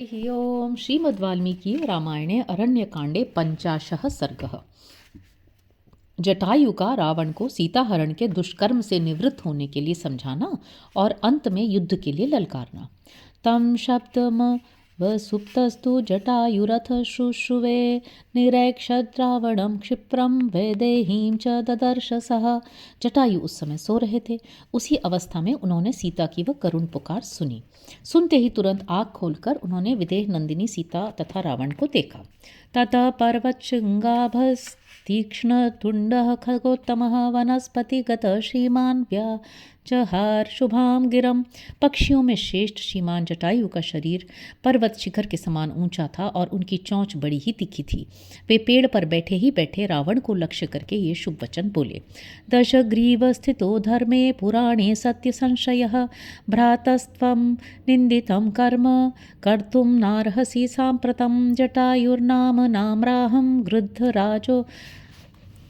हरि ओम श्रीमद्वाल्मीकि रामायणे अरण्यकांडे 50 सर्गः। जटायु का रावण को सीताहरण के दुष्कर्म से निवृत्त होने के लिए समझाना और अंत में युद्ध के लिए ललकारना। तम शब्दम वसुप्तस्तु जटायुरथ शुश्रुवे निरैक्षत रावणम क्षिप्रम वैदेहीं च ददर्श सह। जटायु उस समय सो रहे थे। उसी अवस्था में उन्होंने सीता की वह करुण पुकार सुनी। सुनते ही तुरंत आँख खोलकर उन्होंने विदेह नंदिनी सीता तथा रावण को देखा। ततः पर्वतशृंगाभस् तीक्ष्णतुण्डः खगोत्तमः वनस्पतिगतः श्रीमान् व्याजहार शुभां गिरम। पक्षियों में श्रेष्ठ श्रीमान जटायु का शरीर पर्वत शिखर के समान ऊंचा था और उनकी चोंच बड़ी ही तीखी थी। वे पेड़ पर बैठे ही बैठे रावण को लक्ष्य करके ये शुभ वचन बोले। दशग्रीव स्थितो धर्मे पुराणे सत्य संशयः भ्रातस्त्वं निंदितं कर्म कर्तुं नार्हसि साम्प्रतं। जटायुर्नाम नाम्राहं गृद्धराजो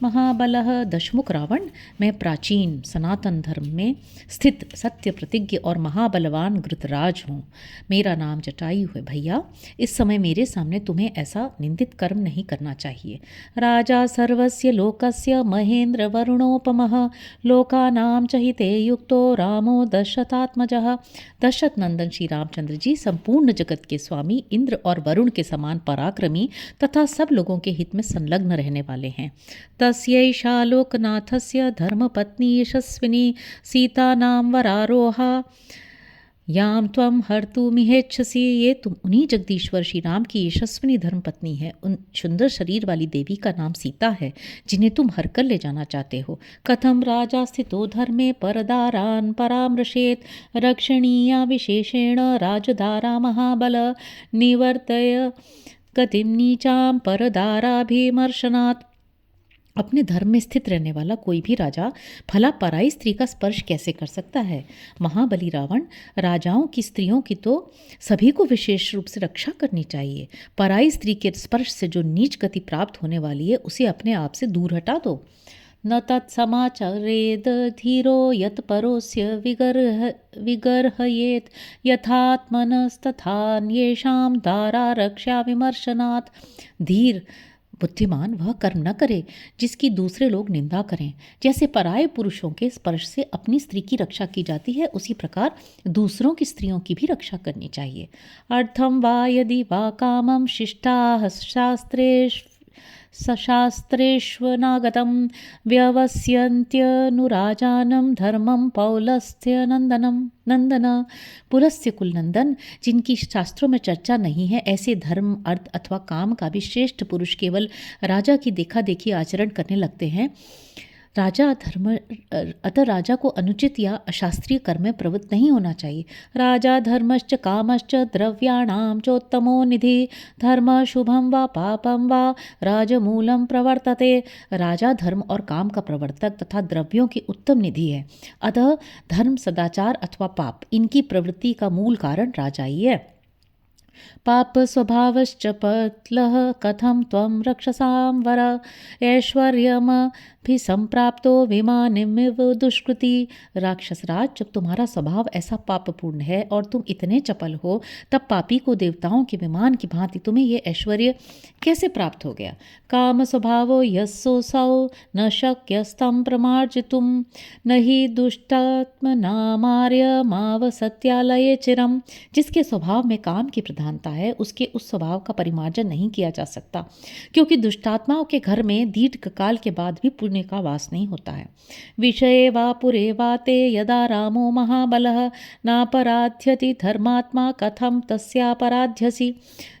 महाबलः। दशमुख रावण, मैं प्राचीन सनातन धर्म में स्थित सत्य प्रतिज्ञ और महाबलवान घृतराज हूँ। मेरा नाम जटायु है। भैया, इस समय मेरे सामने तुम्हें ऐसा निंदित कर्म नहीं करना चाहिए। राजा सर्वस्य लोकस्य महेंद्र वरुणोपमः लोकानां च हिते युक्तो रामो दशरथात्मजः। दशरथ नंदन श्री रामचंद्र जी संपूर्ण जगत के स्वामी, इंद्र और वरुण के समान पराक्रमी तथा सब लोगों के हित में संलग्न रहने वाले हैं। तस्यैषा लोकनाथस्य धर्मपत्नी यशस्विनी सीता नाम वरारोहा याम त्वं हर्तुमिहेच्छसि। ये तुम उन्हीं जगदीश्वर श्री राम की यशस्विनी धर्मपत्नी है। उन सुंदर शरीर वाली देवी का नाम सीता है जिन्हें तुम हर कर ले जाना चाहते हो। कथम राजा स्थितो धर्मे परदारान् परामृशेत रक्षणीया विशेषेण राजधारा महाबल निवर्तय गतिम नीचाम परदाराभिमर्शनात्। अपने धर्म में स्थित रहने वाला कोई भी राजा भला पराई स्त्री का स्पर्श कैसे कर सकता है। महाबली रावण, राजाओं की स्त्रियों की तो सभी को विशेष रूप से रक्षा करनी चाहिए। पराई स्त्री के स्पर्श से जो नीच गति प्राप्त होने वाली है उसे अपने आप से दूर हटा दो। न तत्समाचरेद धीरो यत परोस्य विगर्हयेत यथात्मनस्तथान्येषां दारा रक्षा विमर्शनात्। धीर बुद्धिमान वह कर्म न करे जिसकी दूसरे लोग निंदा करें। जैसे पराये पुरुषों के स्पर्श से अपनी स्त्री की रक्षा की जाती है, उसी प्रकार दूसरों की स्त्रियों की भी रक्षा करनी चाहिए। अर्थम वा यदि वा कामम शिष्टाः शास्त्रेष्वनागतं व्यवस्यन्त्यनुराजानं धर्मं पौलस्त्य नंदन। पुलस्त्य कुलनंदन, जिनकी शास्त्रों में चर्चा नहीं है, ऐसे धर्म अर्थ अथवा काम का भी श्रेष्ठ पुरुष केवल राजा की देखा देखी आचरण करने लगते हैं। अतः राजा को अनुचित या अशास्त्रीय कर्म में प्रवृत्त नहीं होना चाहिए। राजा धर्मश्च कामश्च द्रव्याणां चोत्तमो निधि धर्म शुभम वा पापम वा राजमूलम प्रवर्तते। राजा धर्म और काम का प्रवर्तक तथा द्रव्यों की उत्तम निधि है। अतः धर्म, सदाचार अथवा पाप, इनकी प्रवृत्ति का मूल कारण राजा ही है। पाप स्वभावश्च पत्लः कथं त्वं रक्षसां वर ऐश्वर्यमभिसंप्राप्तो विमानिमिव दुष्कृति। राक्षसराज, जब तुम्हारा स्वभाव ऐसा पापपूर्ण है और तुम इतने चपल हो, तब पापी को देवताओं के विमान की भांति तुम्हें यह ऐश्वर्य कैसे प्राप्त हो गया। काम स्वभावो यस्सोऽसौ न शक्यस्तं प्रमार्जितुं न हि दुष्टात्मनामार्यमाव सत्यालये चिरम। जिसके स्वभाव में काम की प्रधानता है, उसके उस स्वभाव का परिमार्जन नहीं किया जा सकता, क्योंकि दुष्टात्माओं के घर में दीर्घ काल के बाद भी पुण्य का वास नहीं होता है। विषये वा पुरे वाते यदा रामो महाबलः नापराध्यति धर्मात्मा कथम तस्यापराध्यसि।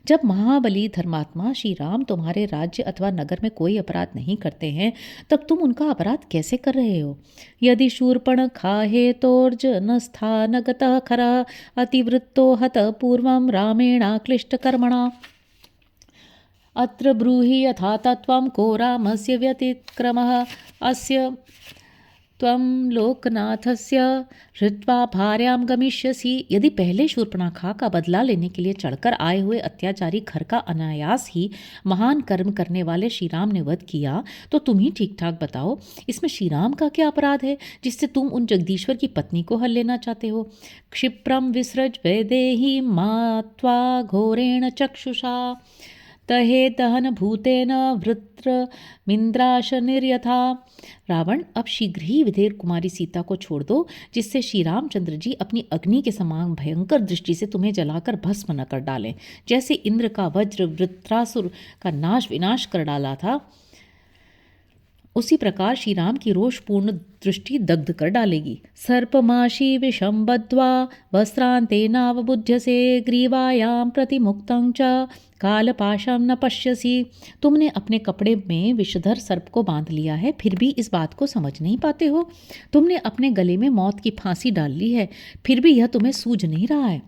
जब महाबली धर्मात्मा श्री राम तुम्हारे राज्य अथवा नगर में कोई अपराध नहीं करते हैं, तब तुम उनका अपराध कैसे कर रहे हो। यदि शूर्पणखा हेतोर्जनस्थानगतः खरः अतिवृत्तो हत पूर्वं रामेणाक्लिष्टकर्मणा। अत्र ब्रूहि यथा तत्त्वं को रामस्य व्यतिक्रमः अस्य त्वं लोकनाथस्य हृत्वा भार्यां गमिष्यसि। यदि पहले शूर्पणखा का बदला लेने के लिए चढ़कर आए हुए अत्याचारी खर का अनायास ही महान कर्म करने वाले श्री राम ने वध किया, तो तुम ही ठीक ठाक बताओ, इसमें श्री राम का क्या अपराध है जिससे तुम उन जगदीश्वर की पत्नी को हल लेना चाहते हो। क्षिप्रम विसृज वैदेही मात्वा घोरेण चक्षुषा तहे दहन भूतेन वृत्रमिंद्राश निर्यथा। रावण, अब शीघ्र ही विधेर कुमारी सीता को छोड़ दो, जिससे श्री रामचंद्र जी अपनी अग्नि के समान भयंकर दृष्टि से तुम्हें जलाकर भस्म न कर डालें। जैसे इंद्र का वज्र वृत्रासुर का नाश विनाश कर डाला था, उसी प्रकार श्री राम की रोषपूर्ण दृष्टि दग्ध कर डालेगी। सर्पमाशी विषम बद्ध्वा वस्त्रांतेनावबुध्यसे ग्रीवायां प्रतिमुक्तं च कालपाशं न पश्यसि। तुमने अपने कपड़े में विषधर सर्प को बांध लिया है, फिर भी इस बात को समझ नहीं पाते हो। तुमने अपने गले में मौत की फांसी डाल ली है, फिर भी यह तुम्हें सूझ नहीं रहा है।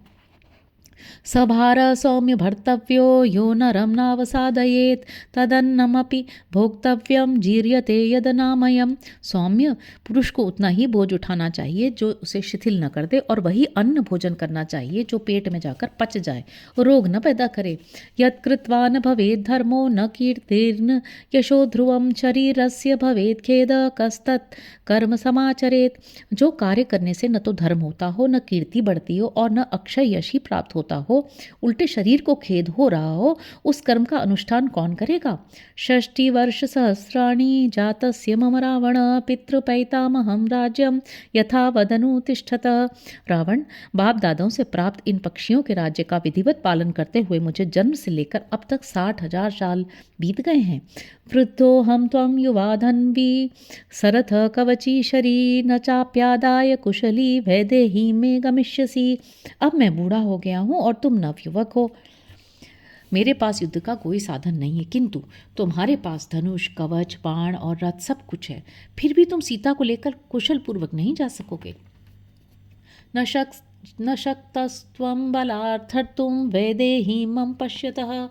सभार सौम्य भर्तव्यो यो नरं नावसादयेत् तदन्नमपि भोक्तव्यम जीर्यते यदनामयम्। सौम्य पुरुष को उतना ही बोझ उठाना चाहिए जो उसे शिथिल न कर दे, और वही अन्न भोजन करना चाहिए जो पेट में जाकर पच जाए, रोग न पैदा करे। यत्कृत्वा न भवेत् धर्मो न कीर्तिर्न यशो ध्रुवम शरीरस्य भवेत् खेद कस्तत् कर्म समाचरेत्। जो कार्य करने से न तो धर्म होता हो, न कीर्ति बढ़ती हो, और न अक्षय यश ही प्राप्त होता हो, उल्टे शरीर को खेद हो रहा हो, उस कर्म का अनुष्ठान कौन करेगा। 60 वर्ष सहस्राणि जातस्य मम रावण पितृपैतामहं राज्यम यथा वदनु तिष्ठत। रावण, बाप दादाओं से प्राप्त इन पक्षियों के राज्य का विधिवत पालन करते हुए मुझे जन्म से लेकर अब तक 60,000 साल बीत गए हैं। वृद्धो हम त्वं युवाधन्वी सरथ कवची शरी न चाप्यादाय कुशली वैदेही में गमिष्यसि। अब मैं बूढ़ा हो गया हूँ और तुम नवयुवक हो। मेरे पास युद्ध का कोई साधन नहीं है, किंतु तुम्हारे पास धनुष कवच बाण और रथ सब कुछ है, फिर भी तुम सीता को लेकर कुशल पूर्वक नहीं जा सकोगे। न शक्तस्त्वं बलार्थर्तुं वैदेहीमं पश्यतः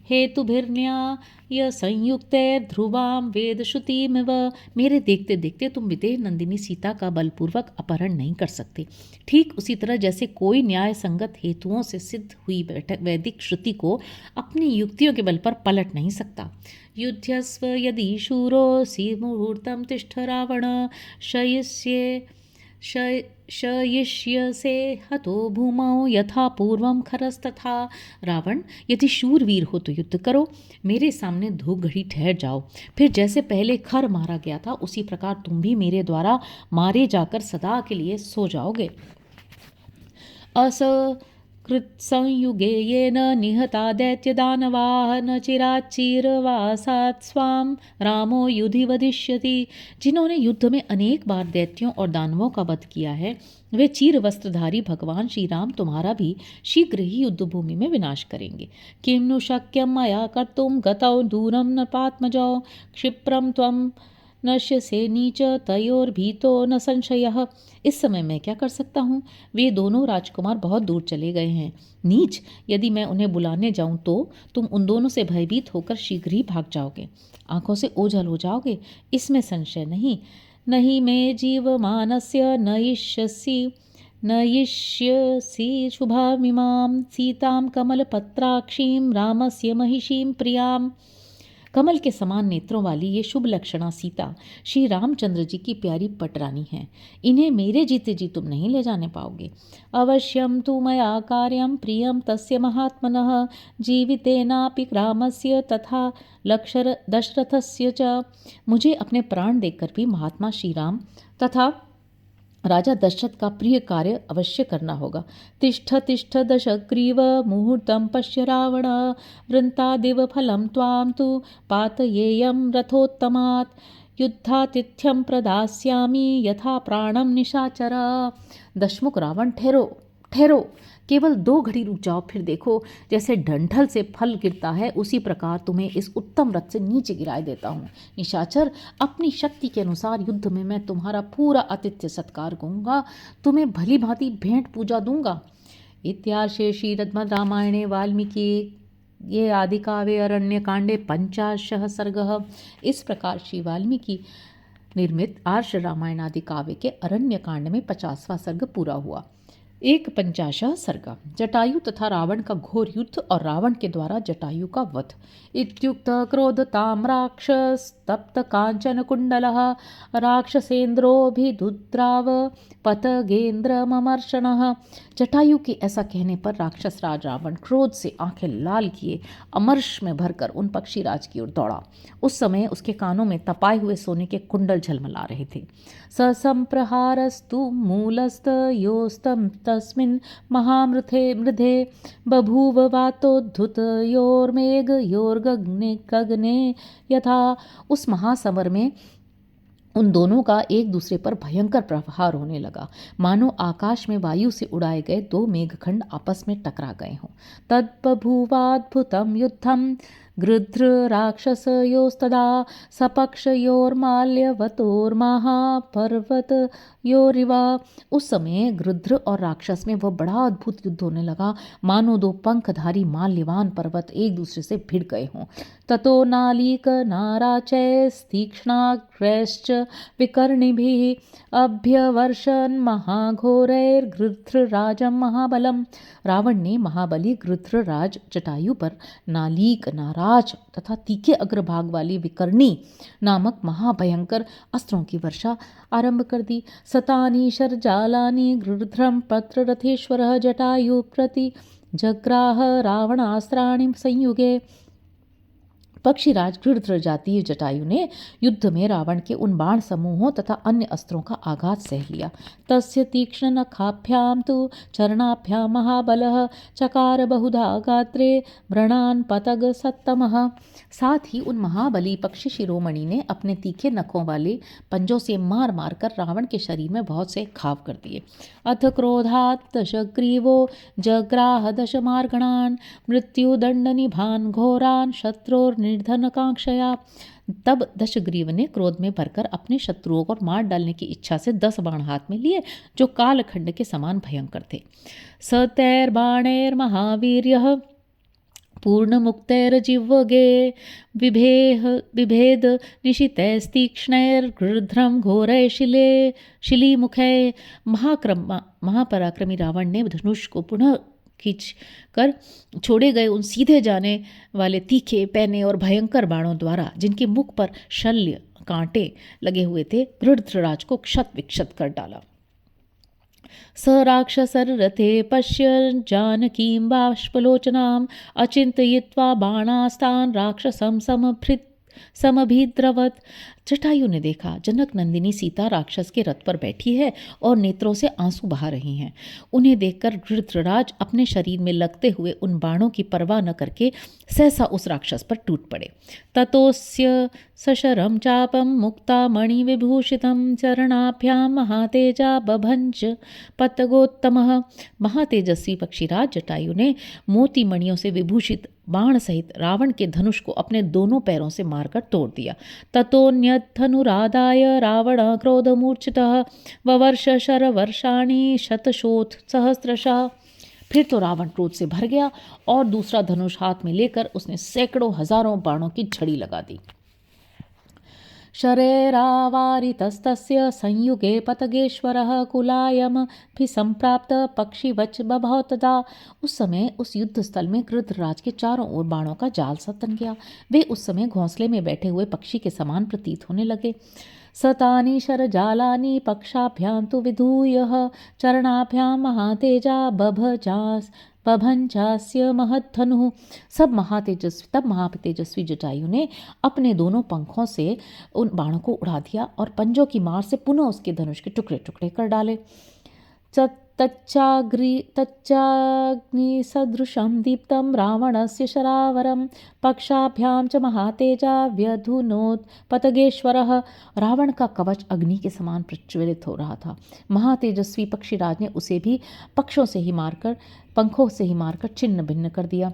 हेतुभिर्न्याय संयुक्तैर्ध्रुवां वेदश्रुतिमिव। मेरे देखते देखते तुम विदेह नंदिनी सीता का बलपूर्वक अपहरण नहीं कर सकते, ठीक उसी तरह जैसे कोई न्याय संगत हेतुओं से सिद्ध हुई वैदिक श्रुति को अपनी युक्तियों के बल पर पलट नहीं सकता। युध्यस्व यदि शूरोऽसि मुहूर्तं तिष्ठ रावण शयिष्यसे हतो भूमौ यथा पूर्वम खरस्तथा। रावण, यदि शूरवीर हो तो युद्ध करो, मेरे सामने 2 घड़ी ठहर जाओ, फिर जैसे पहले खर मारा गया था उसी प्रकार तुम भी मेरे द्वारा मारे जाकर सदा के लिए सो जाओगे। कृत्संयुगे येन निहता दैत्यदानवाः न चिराच्चिरवासात् स्वां रामो युधि वधिष्यति। जिन्होंने युद्ध में अनेक बार दैत्यों और दानवों का वध किया है, वे चीर वस्त्रधारी भगवान श्री राम तुम्हारा भी शीघ्र ही युद्ध भूमि में विनाश करेंगे। किं नु शक्यं मया कर्तुं गतौ दूरं नृपात्मजौ क्षिप्रं त्वं नश्यसे नीच तयोर्भीतो न संशयः। इस समय मैं क्या कर सकता हूँ, वे दोनों राजकुमार बहुत दूर चले गए हैं। नीच, यदि मैं उन्हें बुलाने जाऊँ तो तुम उन दोनों से भयभीत होकर शीघ्र ही भाग जाओगे, आंखों से ओझल हो जाओगे, इसमें संशय नहीं। नहीं मैं जीवमानस्य नयिष्यसि शुभामिमां सीतां कमलपत्राक्षीं रामस्य महिषीं प्रियां। कमल के समान नेत्रों वाली ये शुभ लक्षणा सीता श्री रामचंद्र जी की प्यारी पटरानी हैं, इन्हें मेरे जीते जी तुम नहीं ले जाने पाओगे। अवश्यम तु मया कार्यम प्रियम तस्य महात्मनः जीवितेनापि रामस्य तथा लक्षर दशरथस्य च। मुझे अपने प्राण देकर भी महात्मा श्री राम तथा राजा दशरथ का प्रिय कार्य अवश्य करना होगा। तिष्ठ तिष्ठ दशग्रीव मुहूर्तं पश्य रावण वृन्तादिव फलं त्वां तु पातयेयं रथोत्तमात् युद्धातिथ्यं प्रदास्यामि यथा प्राणं निशाचर। दशमुख रावण, ठहरो ठहरो, केवल 2 घड़ी रुक जाओ, फिर देखो जैसे डंठल से फल गिरता है उसी प्रकार तुम्हें इस उत्तम रथ से नीचे गिराए देता हूँ। निशाचर, अपनी शक्ति के अनुसार युद्ध में मैं तुम्हारा पूरा आतिथ्य सत्कार करूँगा, तुम्हें भली भांति भेंट पूजा दूंगा। इत्यार्षे श्रीमद् रामायणे वाल्मीकि ये आदिकाव्ये अरण्यकांडे 50 सर्गः। इस प्रकार श्री वाल्मीकि निर्मित आर्ष रामायण आदि काव्य के अरण्य कांड में 50वां सर्ग पूरा हुआ। 51 सर्ग। जटायु तथा रावण का घोर युद्ध और रावण के द्वारा जटायु का वध। इत्युक्त क्रोधतां राक्षस्तप्त कांचन कुंडलः राक्षसेन्द्रोभिदुद्राव पतगेन्द्रममर्षणः। जटायु के ऐसा कहने पर राक्षस राज रावण क्रोध से आंखें लाल किए अमर्ष में भरकर उन पक्षीराज की ओर दौड़ा। उस समय उसके कानों में तपाए हुए सोने के कुंडल झलमला रहे थे। ससंप्रहारस्तु मूलस्तयोस्तम तस्मिन् महामृधे बभूव वातोद्धुतयोर्मेघ योर्गग्ने गगने यथा। उस महासमर में उन दोनों का एक दूसरे पर भयंकर प्रहार होने लगा, मानो आकाश में वायु से उड़ाए गए दो मेघखंड आपस में टकरा गए हों। तद्बभूवाद्भुतं युद्धं गृध्र राक्षसयोस्तदा सपक्षयोर्माल्यवतोर्महापर्वतयोरिव। उस समय गृध्र और राक्षस में वह बड़ा अद्भुत युद्ध होने लगा, मानो दो पंखधारी माल्यवान पर्वत एक दूसरे से भिड़ गए हों। ततो नालीक नाराचैस्तीक्ष्णाग्रैश्च विकर्णिभिः अभ्यवर्षन् महाघोरैर्गृध्रराजं महाबलम्। रावण ने महाबली गृध्रराज जटायु पर नालीक, नाराज तथा तीखे अग्रभाग वाली विकर्णी नामक महाभयंकर अस्त्रों की वर्षा आरंभ कर दी। सतानी शरजालानि गृध्रम पत्ररथेश्वरः जटायु प्रति जग्राह रावणास्त्राणि संयुगे। पक्षीराज गृध्र जातीय जटायु ने युद्ध में रावण के उन बाण समूहों तथा अन्य अस्त्रों का आघात सह लिया। तस्य तीक्ष्ण नखाभ्याम तु चरणाभ्याम महाबलः चकार बहुधा गात्रे व्रणान पतग सत्तमः। साथ ही उन महाबली पक्षी शिरोमणि ने अपने तीखे नखों वाले पंजों से मार मार कर रावण के शरीर में बहुत से घाव कर दिए। अथ क्रोधात् दशग्रीवो जग्राह दशमार्गणान् मृत्युदंडनिभान घोरान शत्रुर्निधनकांक्षया। तब दशग्रीव ने क्रोध में भरकर अपने शत्रुओं को मार डालने की इच्छा से 10 बाण हाथ में लिए, जो कालखंड के समान भयंकर थे। सतैर्बाणैर्महावीर्यः पूर्णमुक्तैर्जिह्वगे बिभेद निशितैस्तीक्ष्णैर्गृध्रं घोरै शिलीमुखै। महापराक्रमी रावण ने धनुष को पुनः खींच कर छोड़े गए उन सीधे जाने वाले तीखे, पैने और भयंकर बाणों द्वारा, जिनके मुख पर शल्य कांटे लगे हुए थे, गृध्रराज को क्षत विक्षत कर डाला। स राक्षसरथे पश्यन् जानकीं बाष्पलोचनां अचिन्तयित्वा बाणास्तान् राक्षसं समभिद्रवत्। जटायु ने देखा जनक नंदिनी सीता राक्षस के रथ पर बैठी है और नेत्रों से आंसू बहा रही हैं। उन्हें देखकर गृध्रराज अपने शरीर में लगते हुए उन बाणों की परवाह न करके सहसा उस राक्षस पर टूट पड़े। ततोस्य सशरम चापम मुक्ता मणि विभूषितं चरणाभ्यां महातेजा बभंज पतगोत्तमः। महातेजस्वी पक्षीराज जटायु ने मोती मणियों से विभूषित बाण सहित रावण के धनुष को अपने दोनों पैरों से मारकर तोड़ दिया। ततोऽन्यद्धनुरादाय रावण क्रोधमूर्छितः ववर्ष शरवर्षाणि शतशोथ सहस्रशः। फिर तो रावण क्रोध से भर गया और दूसरा धनुष हाथ में लेकर उसने सैकड़ों हजारों बाणों की झड़ी लगा दी। शरैरावारितस्तस्य संयुगे पतगेश्वरः कुलायमभिसंप्राप्त पक्षिवच बभौ तदा। उस समय उस युद्ध स्थल में गृध्रराज के चारों ओर बाणों का जाल सा तन गया। वे उस समय घोंसले में बैठे हुए पक्षी के समान प्रतीत होने लगे। सतानि शरजालानि पक्षाभ्यां तु विधूयः चरणाभ्यां महातेजा बभंजास्य महद्धनुः। तब महातेजस्वी जटायु ने अपने दोनों पंखों से उन बाणों को उड़ा दिया और पंजों की मार से पुनः उसके धनुष के टुकड़े टुकड़े कर डाले। तच्चाग्निसदृशं दीप्तं रावणस्य शरावरं पक्षाभ्यां च महातेजा व्यधुनोत् पतगेश्वरः। रावण का कवच अग्नि के समान प्रज्वलित हो रहा था। महातेजस्वी पक्षीराज ने उसे भी पंखों से ही मारकर छिन्न भिन्न कर दिया।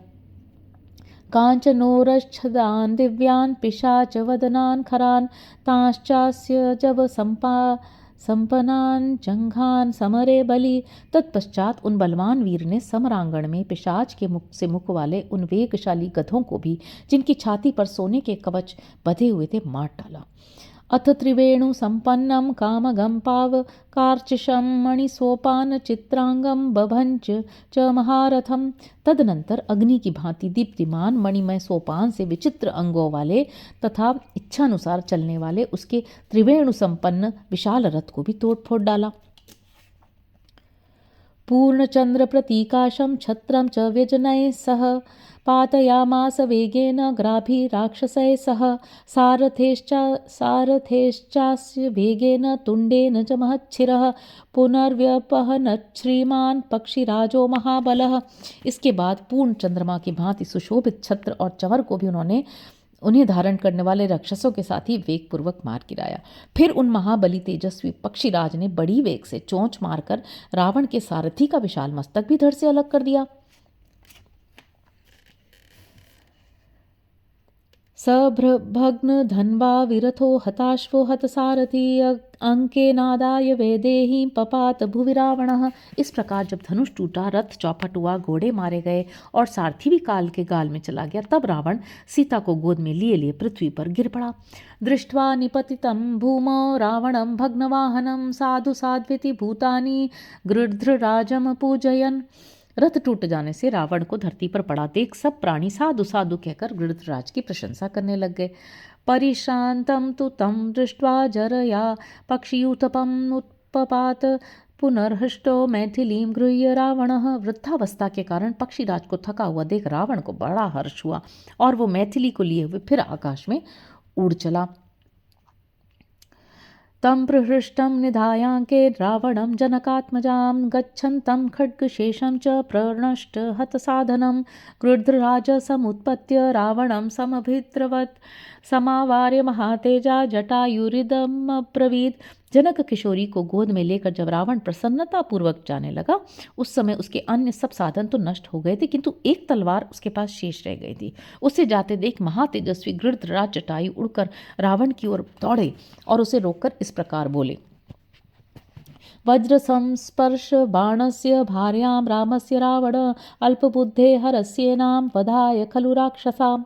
कांचनोरच्छदान दिव्यान पिशाच वदनान खरान तांश्चास्य जब संपनान जंघान समरे बलि। तत्पश्चात उन बलवान वीर ने समरांगण में पिशाच के मुख से मुख वाले उन वेगशाली गधों को भी, जिनकी छाती पर सोने के कवच बंधे हुए थे, मार डाला। अथ त्रिवेणु संपन्नं कामगं पावकार्चिषं मणिसोपान चित्रांगम बभंच च महारथम। तदनंतर अग्नि की भांति दीप्तिमान मणिमय सोपान से विचित्र अंगों वाले तथा इच्छानुसार चलने वाले उसके त्रिवेणु संपन्न विशाल रथ को भी तोड़ फोड़ डाला। पूर्णचंद्र प्रतीकाशं छत्रं च व्यजनैः सह पातयामास वेगेन ग्राभिराक्षसैः सह सारथेश्चास्य वेगेन तुण्डेन च महच्छिरः पुनर्व्यपहनत् श्रीमान् पक्षिराजो महाबलः। इसके बाद पूर्ण चंद्रमा की भांति सुशोभित छत्र और चंवर को भी उन्हें धारण करने वाले राक्षसों के साथ ही वेगपूर्वक मार गिराया। फिर उन महाबली तेजस्वी पक्षीराज ने बड़ी वेग से चोंच मारकर रावण के सारथी का विशाल मस्तक भी धड़ से अलग कर दिया। सभ्रभग्न धन्वा विरथो हताश्वो हतसारथी अंकेनादाय वैदेही पपात भुवि रावणः। इस प्रकार जब धनुष टूटा, रथ चौपट हुआ, घोड़े मारे गए और सारथी भी काल के गाल में चला गया, तब रावण सीता को गोद में लिए लिए पृथ्वी पर गिर पड़ा। दृष्ट्वा निपतितं भूमौ रावणं भग्नवाहनं साधु साध्विति भूतानि गृध्रराजम पूजयन्। रथ टूट जाने से रावण को धरती पर पड़ा देख सब प्राणी साधु साधु कहकर गृध्रराज की प्रशंसा करने लग गए। परिश्रांतं तु तं दृष्ट्वा जरया पक्षियूथपम् उत्पपात पुनर्हृष्टो मैथिलीं गृह्य रावणः। वृद्धावस्था के कारण पक्षीराज को थका हुआ देख रावण को बड़ा हर्ष हुआ और वो मैथिली को लिए हुए फिर आकाश में उड़ चला। तं प्रहृष्टं निधायाङ्के रावणं जनकात्मजां गच्छन्तं खड्गशेषं च प्रणष्ट हतसाधनं गृध्रराजसमुत्पत्य रावणं समभिद्रवत् समावार्य महातेजा जटायुरिदमब्रवीत्। जनक किशोरी को गोद में लेकर जब रावण प्रसन्नता पूर्वक जाने लगा, उस समय उसके अन्य सब साधन तो नष्ट हो गए थे, किंतु एक तलवार उसके पास शेष रह गई थी। उसे जाते देख महातेजस्वी गृध्रराज जटायु उड़कर रावण की ओर दौड़े और उसे रोककर इस प्रकार बोले। वज्र संस्पर्श बाणस्य भार्यां रामस्य रावण अल्पबुद्धे हरस्येनां वधाय खलु राक्षसाम्।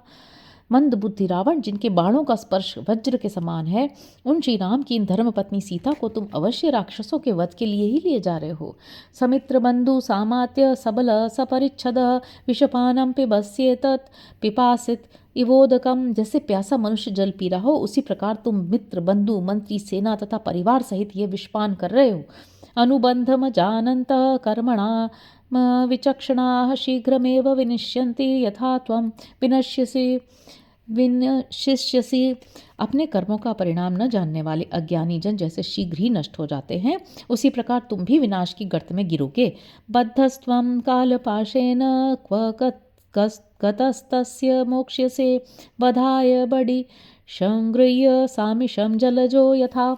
मंद बुद्धि रावण, जिनके बाणों का स्पर्श वज्र के समान है, उन श्री राम की इन धर्मपत्नी सीता को तुम अवश्य राक्षसों के वध के लिए ही लिए जा रहे हो। समित्र बंधु सामात्य सबल सपरिच्छद विषपानम पिबस्येतत् पिपासित इवोदकम। जैसे प्यासा मनुष्य जल पी रहा हो, उसी प्रकार तुम मित्र बंधु मंत्री सेना तथा परिवार सहित ये विषपान कर रहे हो। अनुबंधम जानंत कर्मणा विचक्षणाः शीघ्रमेव विनिश्यन्ति यथा त्वं विनशिष्यसि। अपने कर्मों का परिणाम न जानने वाले अज्ञानी जन जैसे शीघ्र ही नष्ट हो जाते हैं, उसी प्रकार तुम भी विनाश की गर्त में गिरोगे। बद्धस्त्वं कालपाशेन क्व गतस्तस्य मोक्ष्यसे वधाय बडि संगृह्य सामिषं जलजो यथा।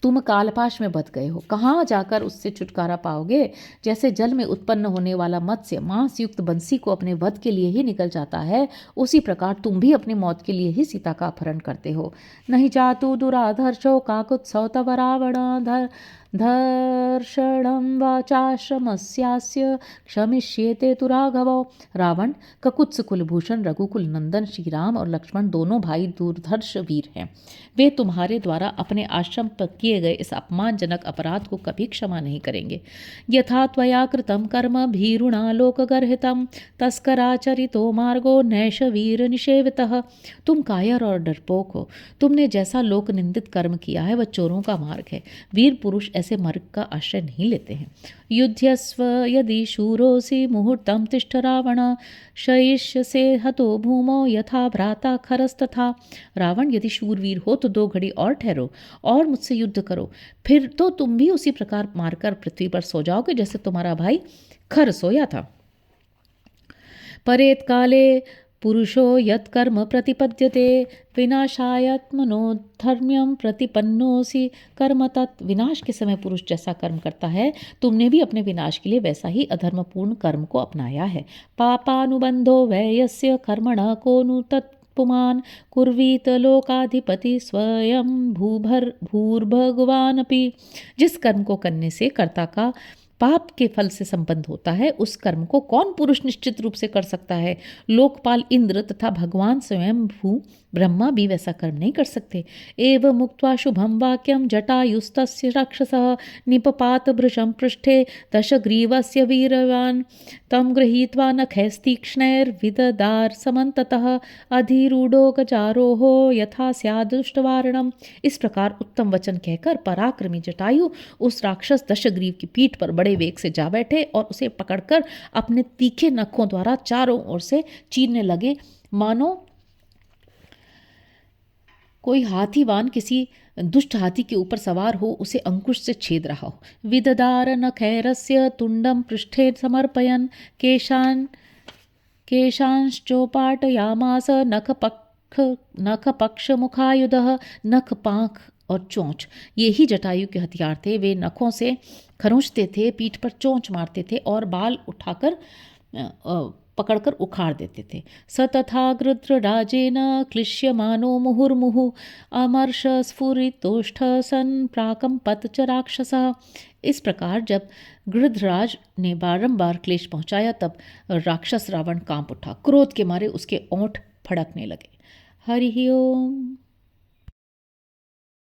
तुम कालपाश में बंध गए हो, कहाँ जाकर उससे छुटकारा पाओगे। जैसे जल में उत्पन्न होने वाला मत्स्य मांस युक्त बंसी को अपने वध के लिए ही निकल जाता है, उसी प्रकार तुम भी अपनी मौत के लिए ही सीता का अपहरण करते हो। नहीं जातु दुराधर्षो काकुत्सव तव रावण धर्षणं वाचाश्रमस्यास्य क्षमिष्येते तु राघवो। रावण, ककुत्स कुलभूषण रघुकुल नंदन श्री राम और लक्ष्मण दोनों भाई दुर्धर्ष वीर हैं। वे तुम्हारे द्वारा अपने आश्रम पर किए गए इस अपमानजनक अपराध को कभी क्षमा नहीं करेंगे। यथा त्वया कृतं कर्म भीरुणा लोकगर्हितं तस्कराचरितो मार्गो नैष वीर निषेवितः। तुम कायर और डरपोक हो। तुमने जैसा लोक निंदित कर्म किया है वह चोरों का मार्ग है। वीर पुरुष ऐसे मार्ग का आश्रय नहीं लेते हैं। युध्यस्व यदि शूरोसि मुहूर्तं तिष्ठ रावण शयिष्यसे हतो भूमौ यथा भ्राता खरस्तथा। रावण, यदि शूरवीर हो तो 2 घड़ी और ठहरो और मुझसे युद्ध करो, फिर तो तुम भी उसी प्रकार मारकर पृथ्वी पर सो जाओगे जैसे तुम्हारा भाई खर सोया था। परेत काले पुरुषो यत्कर्म प्रतिपद्यते विनाशायात्मनोधर्म्यं प्रतिपन्नोसि कर्म तत्। विनाश के समय पुरुष जैसा कर्म करता है, तुमने भी अपने विनाश के लिए वैसा ही अधर्मपूर्ण कर्म को अपनाया है। पापानुबंधो वैयस्य कर्मणः को नु तत्पुमान् कुर्वीत लोकाधिपति स्वयं भूर्भगवानपि। जिस कर्म को करने से कर्ता का पाप के फल से संबंध होता है, उस कर्म को कौन पुरुष निश्चित रूप से कर सकता है? लोकपाल इंद्र तथा भगवान स्वयं भू ब्रह्मा भी वैसा कर्म नहीं कर सकते। एव मुक्त्वा शुभम वाक्यम जटायुस्तस्य राक्षसः निपपात भृशं पृष्ठे दशग्रीवस्य वीरवान् तं गृहीत्वा नखैस्तीक्ष्णैर्विददार समन्ततः अधिरूढ़ो गजारोहो यथा स्यादुष्टवारणम। इस प्रकार उत्तम वचन कहकर पराक्रमी जटायु उस राक्षस दशग्रीव की पीठ पर बड़े वेग से जा बैठे और उसे पकड़कर अपने तीखे नखों द्वारा चारों ओर से चीरने लगे, मानो कोई हाथीवान किसी दुष्ट हाथी के ऊपर सवार हो उसे अंकुश से छेद रहा हो। विददार नखैरस्य तुंडम पृष्ठे समर्पयन केशांश्चोपाटयामास नख पक्ष मुखायुधः। नख, पांख और चोंच ये ही जटायु के हथियार थे। वे नखों से खरोंचते थे, पीठ पर चोंच मारते थे और बाल उठाकर पकड़कर उखाड़ देते थे। स तथा गृध्रराजेन क्लिश्यमानो मुहुर्मुहुः अमर्ष स्फुरितोष्ठ सन् प्राकंपत च राक्षसः। इस प्रकार जब गृध्रराज ने बारंबार क्लेश पहुंचाया तब राक्षस रावण कांप उठा, क्रोध के मारे उसके ओंठ फड़कने लगे। हरि ओम।